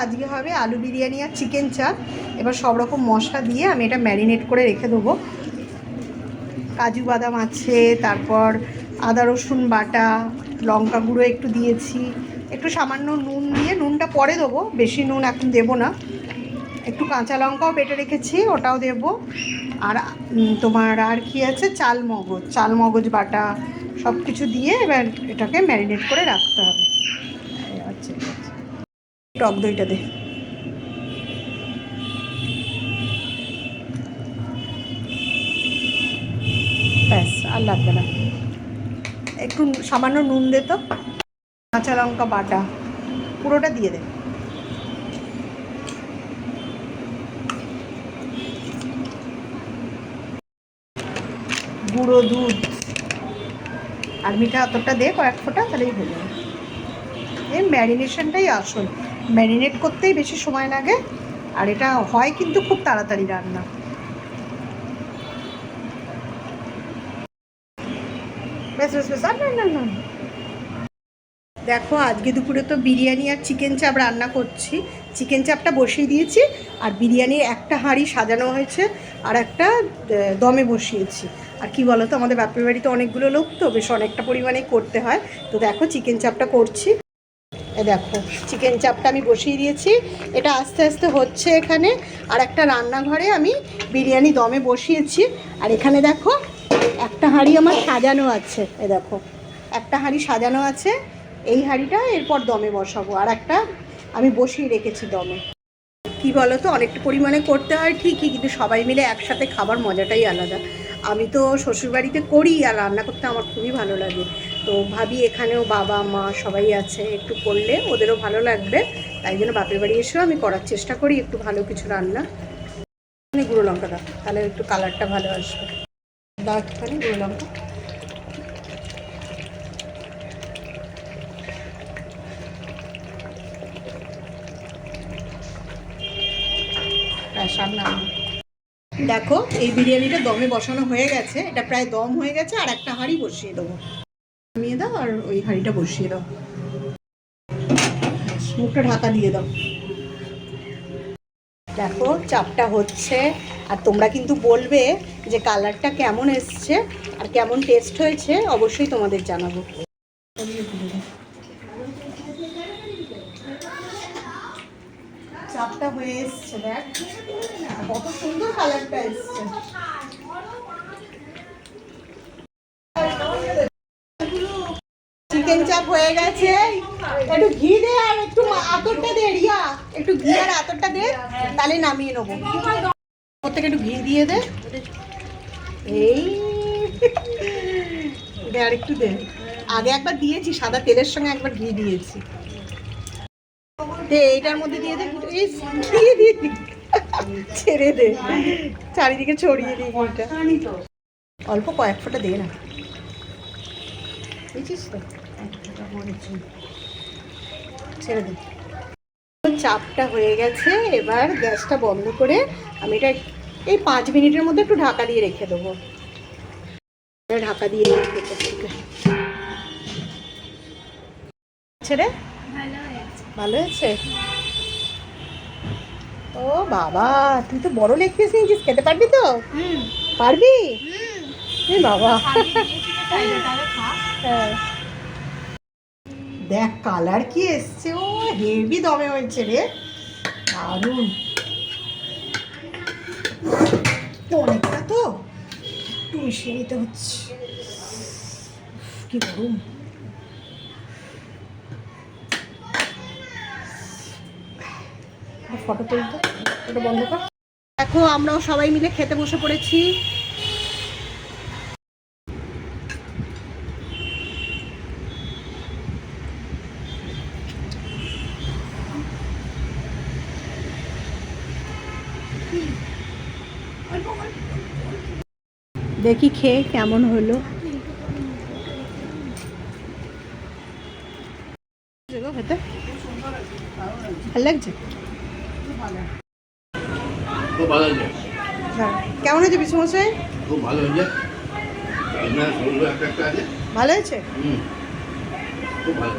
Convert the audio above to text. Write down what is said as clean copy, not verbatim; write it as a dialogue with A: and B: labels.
A: আজকে হবে আলু বিরিয়ানি আর চিকেন চাপ। এবার সব রকম মশলা দিয়ে আমি এটা ম্যারিনেট করে রেখে দেবো। কাজু বাদাম আছে, তারপর আদা রসুন বাটা, লঙ্কা গুঁড়ো একটু দিয়েছি, একটু সামান্য নুন দিয়ে, নুনটা পরে দেবো, বেশি নুন এখন দেবো না। একটু কাঁচা লঙ্কাও বেটে রেখেছি, ওটাও দেবো। আর তোমার আর কি আছে, চাল মগজ বাটা, সব কিছু দিয়ে এবার এটাকে ম্যারিনেট করে রাখতে হবে। আচ্ছা, টক দইটা দে। ব্যাস, আর লাগবে না। একটু সামান্য নুন দে তো, কাঁচা লঙ্কা বাটা পুরোটা দিয়ে দে। গুঁড়ো দুধ আর মিঠা আতরটা দে কয়েক ফোঁটা, তাহলেই হয়ে যাবে। এই ম্যারিনেশনটাই আসল, ম্যারিনেট করতেই বেশি সময় লাগে, আর এটা হয় কিন্তু খুব তাড়াতাড়ি রান্না। বেশ বেশ বেশ, না। দেখো আজকে দুপুরে তো বিরিয়ানি আর চিকেন চাপ রান্না করছি। চিকেন চাপটা বসিয়ে দিয়েছি, আর বিরিয়ানির একটা হাঁড়ি সাজানো হয়েছে, আর একটা দমে বসিয়েছি। আর কি বলো তো, আমাদের বাপের বাড়িতে অনেকগুলো লোক, তো বেশ অনেকটা পরিমাণে করতে হয়। তো দেখো চিকেন চাপটা করছি। দেখো চিকেন চাপটা আমি বসিয়ে দিয়েছি, এটা আস্তে আস্তে হচ্ছে এখানে। আর একটা রান্নাঘরে আমি বিরিয়ানি দমে বসিয়েছি। আর এখানে দেখো একটা হাঁড়ি আমার সাজানো আছে, দেখো একটা হাঁড়ি সাজানো আছে। এই হাঁড়িটা এরপর দমে বসাবো, আর একটা আমি বসিয়ে রেখেছি দমে। কি বলো তো, অনেকটা পরিমাণে করতে হয় ঠিকই, কিন্তু সবাই মিলে একসাথে খাবার মজাটাই আলাদা। আমি তো শ্বশুরবাড়িতে করি, আর রান্না করতে আমার খুবই ভালো লাগে। তো ভাবি এখানেও বাবা মা সবাই আছে, একটু করলে ওদেরও ভালো লাগবে। তাই জন্য বাপের বাড়ি এসেও আমি করার চেষ্টা করি একটু ভালো কিছু রান্না। গুঁড়ো লঙ্কা দাও, তাহলে একটু কালারটা ভালো আসবে। দাও একটুখানি গুঁড়ো লঙ্কা। দেখো এই বিরিয়ানিটা দমে বসানো হয়ে গেছে, এটা প্রায় দম হয়ে গেছে। আর একটা হাঁড়ি বসিয়ে দেবো, নামিয়ে দাও, আর ওই হাঁড়িটা বসিয়ে দাও, মুখটা ঢাকা দিয়ে দাও। দেখো চাপটা হচ্ছে, আর তোমরা কিন্তু বলবে যে কালারটা কেমন এসছে আর কেমন টেস্ট হয়েছে, অবশ্যই তোমাদের জানাবো। চাপটা হয়ে এসছে, দেখ কত সুন্দর কালারটা এসছে। চিকেন চাপ হয়ে গেছে, একটু ঘি দে আর একটু আতরটা দে রিয়া, একটু ঘি আর আতরটা দে, তাহলে নামিয়ে নেবো। প্রত্যেকে একটু ঘি দিয়ে দে, এই দে আর একটু দে। আগে একবার দিয়েছি সাদা তেলের সঙ্গে, একবার ঘি দিয়েছি। দে এইটার মধ্যে দিয়ে দে, ঘি দিয়ে ছেড়ে দে, চারিদিকে ছড়িয়ে দিই ঘিটা। অল্প কয়েক ফোঁটা দে না, বুঝছিস তো, ছেড়ে দে। চাপটা হয়ে গেছে, এবার গ্যাসটা বন্ধ করে আমি এটা এই 5 মিনিটের মধ্যে একটু ঢাকা দিয়ে রেখে দেবো। ঢাকা দিয়ে ছেড়ে, ভালো হয়েছে। ও বাবা, তুই তো বড় লেগ পিস নিয়েছিস, খেতে পারবি তো? পারবি বাবা। হ্যাঁ দেখ কালার কি এসছে, ও হেভি দমে হয়েছে রে, দারুণ। অনেকটা তো একটু মিশিয়ে নিতে হচ্ছে, কি গরম। ফটো তুলতে, ওটা বন্ধ কর। দেখো আমরাও সবাই মিলে খেতে বসে পড়েছি। দেখি খেয়ে কেমন হলো। খেতে ভালো লাগছে, কেমন হয়েছে বিশ্বমশাই? খুব ভালো হয়েছে, ভালো হয়েছে, খুব ভালো।